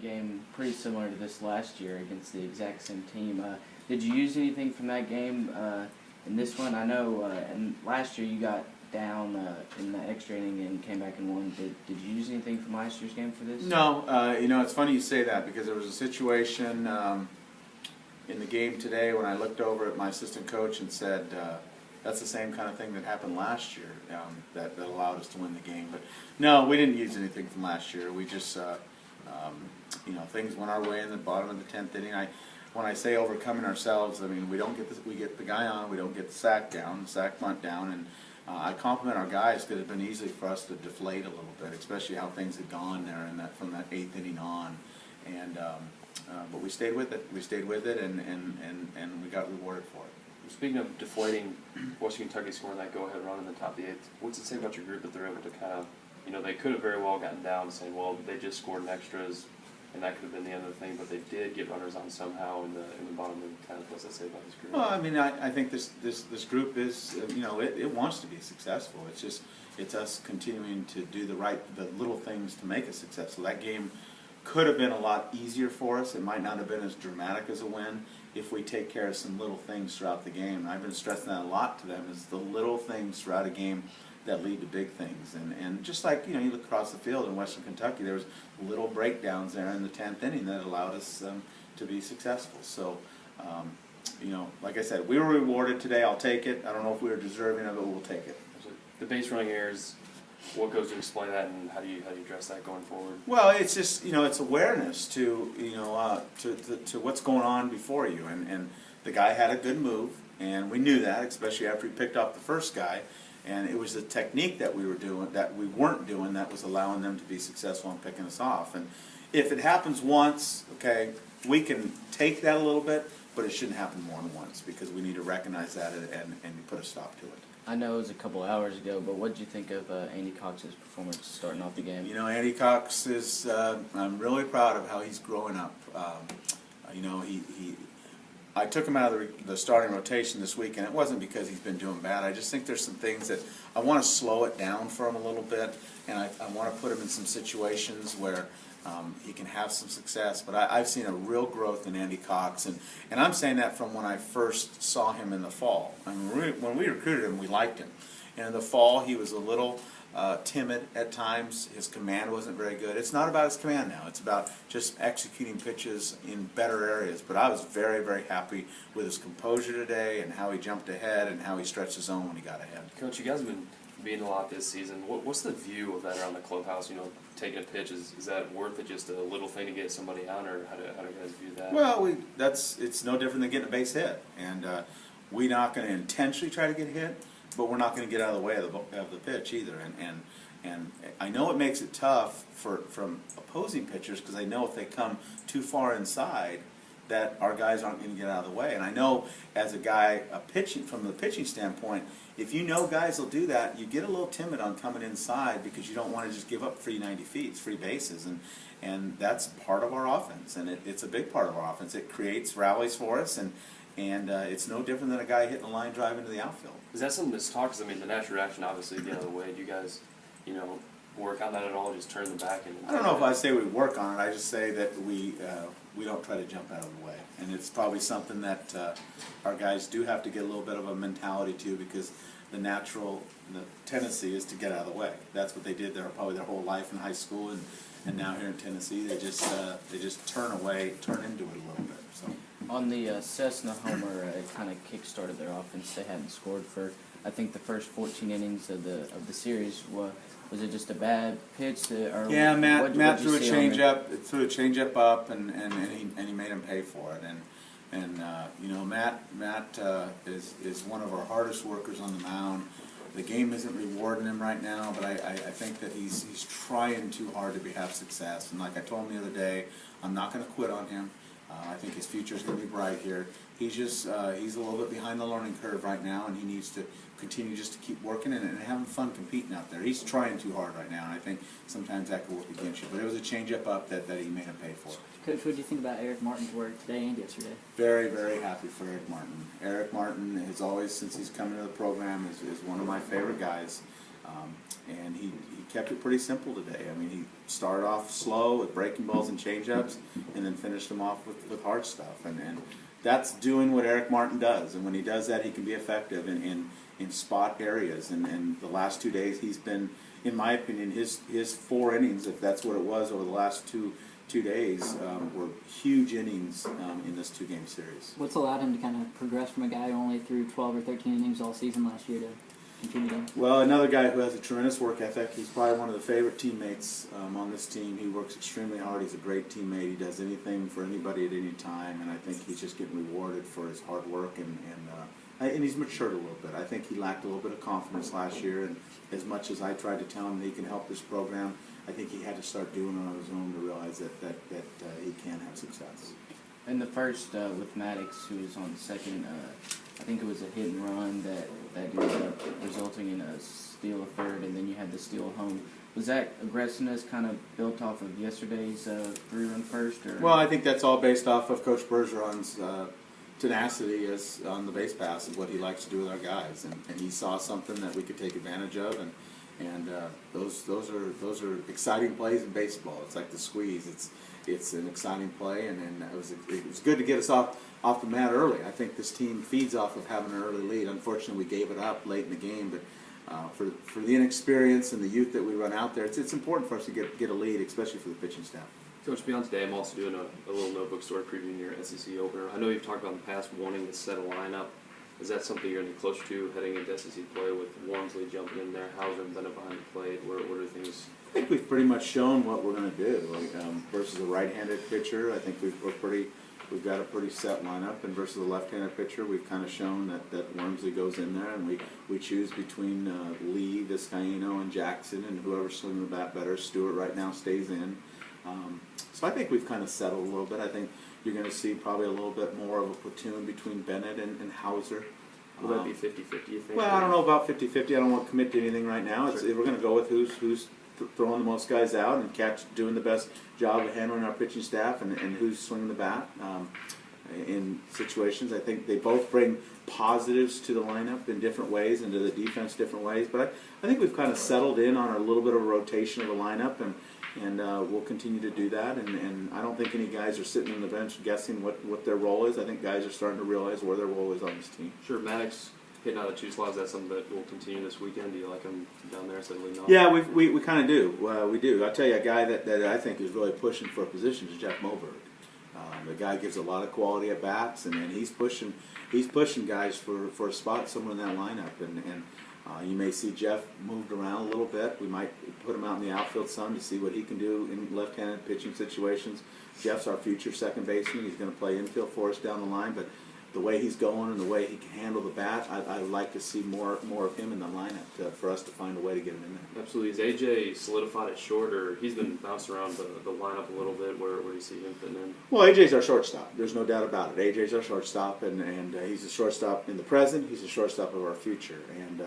game pretty similar to this last year against the exact same team. Did you use anything from that game in this one? I know and last year you got down in the extra inning and came back and won. Did you use anything from last year's game for this? No. It's funny you say that because there was a situation in the game today when I looked over at my assistant coach and said, that's the same kind of thing that happened last year that allowed us to win the game. But no, we didn't use anything from last year. We just, things went our way in the bottom of the 10th inning. When I say overcoming ourselves, I mean we get the guy on, we don't get the sack down, the sack bunt down, and I compliment our guys because it's been easy for us to deflate a little bit, especially how things had gone there from that 8th inning on, and but we stayed with it. We stayed with it, and we got rewarded for it. Speaking of deflating, Western Kentucky scoring that go-ahead run in the top of the 8th, what's it say about your group that they're able to kind of, they could have very well gotten down saying, well, they just scored an extras, and that could have been the end of the thing, but they did get runners on somehow in the bottom of the 10th. What's that say about this group? Well, I mean, I think this group is, it wants to be successful. It's us continuing to do the little things to make us successful. That game could have been a lot easier for us. It might not have been as dramatic as a win if we take care of some little things throughout the game. And I've been stressing that a lot to them, is the little things throughout a game that lead to big things. And just like, you look across the field in Western Kentucky, there was little breakdowns there in the 10th inning that allowed us to be successful. So, like I said, we were rewarded today. I'll take it. I don't know if we were deserving of it, but we'll take it. The base running errors, what goes to explain that, and how do you address that going forward? Well, it's just it's awareness to to what's going on before you, and the guy had a good move, and we knew that, especially after he picked off the first guy, and it was the technique that we weren't doing that was allowing them to be successful in picking us off. And if it happens once, okay, we can take that a little bit, but it shouldn't happen more than once because we need to recognize that and put a stop to it. I know it was a couple hours ago, but what did you think of Andy Cox's performance starting off the game? Andy Cox is, I'm really proud of how he's growing up. I took him out of the starting rotation this week, and it wasn't because he's been doing bad. I just think there's some things that I want to slow it down for him a little bit, and I want to put him in some situations where he can have some success. But I've seen a real growth in Andy Cox, and I'm saying that from when I first saw him in the fall. I mean, when we recruited him, we liked him. And in the fall, he was a little timid at times. His command wasn't very good. It's not about his command now. It's about just executing pitches in better areas. But I was very, very happy with his composure today and how he jumped ahead and how he stretched his zone when he got ahead. Coach, you guys have been being a lot this season. What's the view of that around the clubhouse? Taking a pitch, is that worth it, just a little thing to get somebody on, or how do you guys view that? Well, it's no different than getting a base hit. And we're not going to intentionally try to get hit, but we're not going to get out of the way of the pitch either. And I know it makes it tough from opposing pitchers because they know if they come too far inside that our guys aren't going to get out of the way. And I know as a guy from the pitching standpoint, if you know guys will do that, you get a little timid on coming inside because you don't want to just give up free 90 feet, free bases. And that's part of our offense, and it's a big part of our offense. It creates rallies for us, and it's no different than a guy hitting a line drive into the outfield. Is that something that's talked? Because, the natural reaction, obviously, get out of the way. Do you guys, work on that at all, just turn them back? I don't know if I say we work on it. I just say that we don't try to jump out of the way. And it's probably something that our guys do have to get a little bit of a mentality to, because the tendency is to get out of the way. That's what they did probably their whole life in high school, and now here in Tennessee, they just turn into it a little bit. So. On the Cessna homer, it kind of kick-started their offense. They hadn't scored for, I think, the first 14 innings of the series. Was it just a bad pitch? Yeah, Matt threw a changeup up, and he made him pay for it. And Matt is one of our hardest workers on the mound. The game isn't rewarding him right now, but I think that he's trying too hard to have success. And like I told him the other day, I'm not going to quit on him. I think his future is going to be bright here. He's just he's a little bit behind the learning curve right now, and he needs to continue just to keep working and having fun competing out there. He's trying too hard right now, and I think sometimes that could work against you. But it was a changeup up that he made him pay for. Coach, what do you think about Eric Martin's work today and yesterday? Very, very happy for Eric Martin. Eric Martin has always, since he's come into the program, is one of my favorite guys. And he kept it pretty simple today. I mean, he started off slow with breaking balls and changeups, and then finished them off with hard stuff. And that's doing what Eric Martin does. And when he does that, he can be effective in spot areas. And the last 2 days, he's been, in my opinion, his 4 innings, if that's what it was over the last two days, were huge innings in this 2-game series. What's allowed him to kind of progress from a guy who only threw 12 or 13 innings all season last year to continue to? Well, another guy who has a tremendous work ethic. He's probably one of the favorite teammates on this team. He works extremely hard. He's a great teammate. He does anything for anybody at any time, and I think he's just getting rewarded for his hard work, and he's matured a little bit. I think he lacked a little bit of confidence last year, and as much as I tried to tell him that he can help this program, I think he had to start doing it on his own to realize that he can have success. In the first with Maddox, who was on second, I think it was a hit and run that ended up resulting in a steal of third, and then you had the steal home. Was that aggressiveness kind of built off of yesterday's 3-run first? Or? Well, I think that's all based off of Coach Bergeron's tenacity as on the base pass of what he likes to do with our guys, and he saw something that we could take advantage of, and those are exciting plays in baseball. It's like the squeeze. It's an exciting play, and it was good to get us off the mat early. I think this team feeds off of having an early lead. Unfortunately, we gave it up late in the game, but for the inexperience and the youth that we run out there, it's important for us to get a lead, especially for the pitching staff. Coach, beyond today, I'm also doing a little notebook story previewing your SEC opener. I know you've talked about in the past wanting to set a lineup. Is that something you're going to be closer to heading into SEC play with Wormsley jumping in there, Hauser and Bennett behind the plate? What are things? I think we've pretty much shown what we're going to do. Versus a right-handed pitcher, I think we've got a pretty set lineup, and versus a left-handed pitcher, we've kind of shown that Wormsley goes in there, and we choose between Lee, Vizcaino, and Jackson, and whoever's swinging the bat better. Stewart right now stays in. So I think we've kind of settled a little bit. I think you're going to see probably a little bit more of a platoon between Bennett and Hauser. Will that be 50-50, you think? Well, I don't know about 50-50. I don't want to commit to anything right now. Sure. We're going to go with who's throwing the most guys out and doing the best job of handling our pitching staff, and who's swinging the bat in situations. I think they both bring positives to the lineup in different ways and to the defense different ways. But I think we've kind of settled in on a little bit of a rotation of the lineup, and we'll continue to do that. And I don't think any guys are sitting on the bench guessing what their role is. I think guys are starting to realize where their role is on this team. Sure, Maddox hitting out of 2 slots, that's something that will continue this weekend. Do you like him down there instead of leading off? Yeah, we kind of do. We do. I'll tell you, a guy that I think is really pushing for a position is Jeff Moberg. The guy gives a lot of quality at bats, and he's pushing guys for a spot somewhere in that lineup. And you may see Jeff moved around a little bit. We might put him out in the outfield some to see what he can do in left-handed pitching situations. Jeff's our future second baseman. He's going to play infield for us down the line, but the way he's going and the way he can handle the bat, I'd like to see more of him in the lineup for us to find a way to get him in there. Absolutely. Is AJ solidified at short, or he's been bouncing around the lineup a little bit? Where do you see him fitting in? Well, AJ's our shortstop. There's no doubt about it. AJ's our shortstop, and he's a shortstop in the present. He's a shortstop of our future, and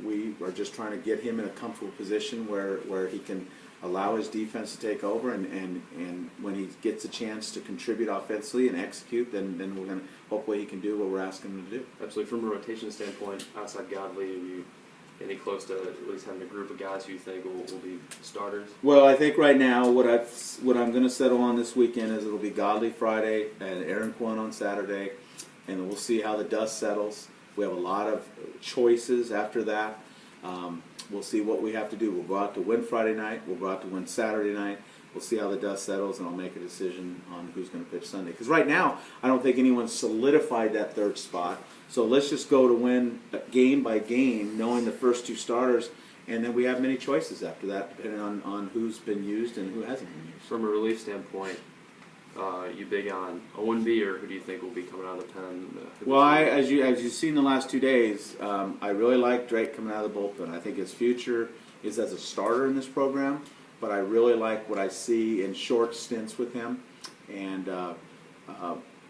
we are just trying to get him in a comfortable position where he can allow his defense to take over, and when he gets a chance to contribute offensively and execute, then we're going to hopefully he can do what we're asking him to do. Absolutely. From a rotation standpoint, outside Godley, are you any close to at least having a group of guys who you think will be starters? Well, I think right now what I'm going to settle on this weekend is it'll be Godley Friday and Aaron Quinn on Saturday, and then we'll see how the dust settles. We have a lot of choices after that. We'll see what we have to do. We'll go out to win Friday night. We'll go out to win Saturday night. We'll see how the dust settles, and I'll make a decision on who's going to pitch Sunday. Because right now, I don't think anyone's solidified that third spot. So let's just go to win game by game, knowing the first 2 starters, and then we have many choices after that, depending on who's been used and who hasn't been used. From a relief standpoint, you big on Owenby, or who do you think will be coming out of the pen? Well, as you've seen the last 2 days, I really like Drake coming out of the bullpen. I think his future is as a starter in this program, but I really like what I see in short stints with him, and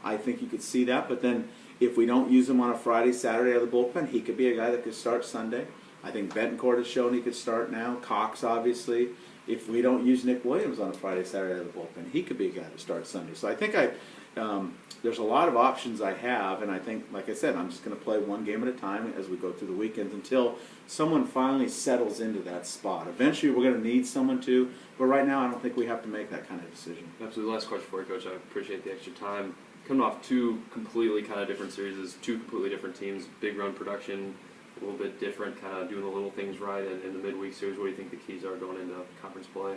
I think you could see that. But then if we don't use him on a Friday, Saturday out of the bullpen, he could be a guy that could start Sunday. I think Betancourt has shown he could start now. Cox, obviously. If we don't use Nick Williams on a Friday, Saturday out of the bullpen, he could be a guy to start Sunday. So I think there's a lot of options I have, and I think, like I said, I'm just going to play one game at a time as we go through the weekends until someone finally settles into that spot. Eventually, we're going to need someone to, but right now, I don't think we have to make that kind of decision. Absolutely. Last question for you, Coach. I appreciate the extra time. Coming off two completely kind of different series, two completely different teams, big run production, a little bit different, kind of doing the little things right in the midweek series. What do you think the keys are going into conference play?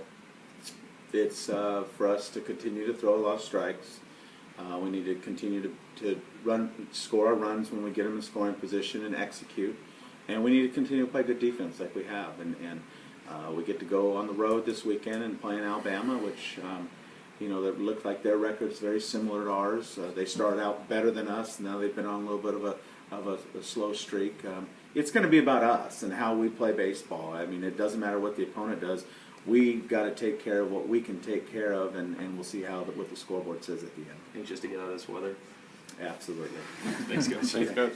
It's for us to continue to throw a lot of strikes. We need to continue to score our runs when we get them in scoring position and execute. And we need to continue to play good defense like we have. And we get to go on the road this weekend and play in Alabama, which that looked like their record's very similar to ours. They started out better than us. Now they've been on a little bit of a slow streak. It's going to be about us and how we play baseball. I mean, it doesn't matter what the opponent does. We've got to take care of what we can take care of, and we'll see what the scoreboard says at the end. Anxious to get out of this weather. Absolutely. Thanks, Coach. Thanks, Coach.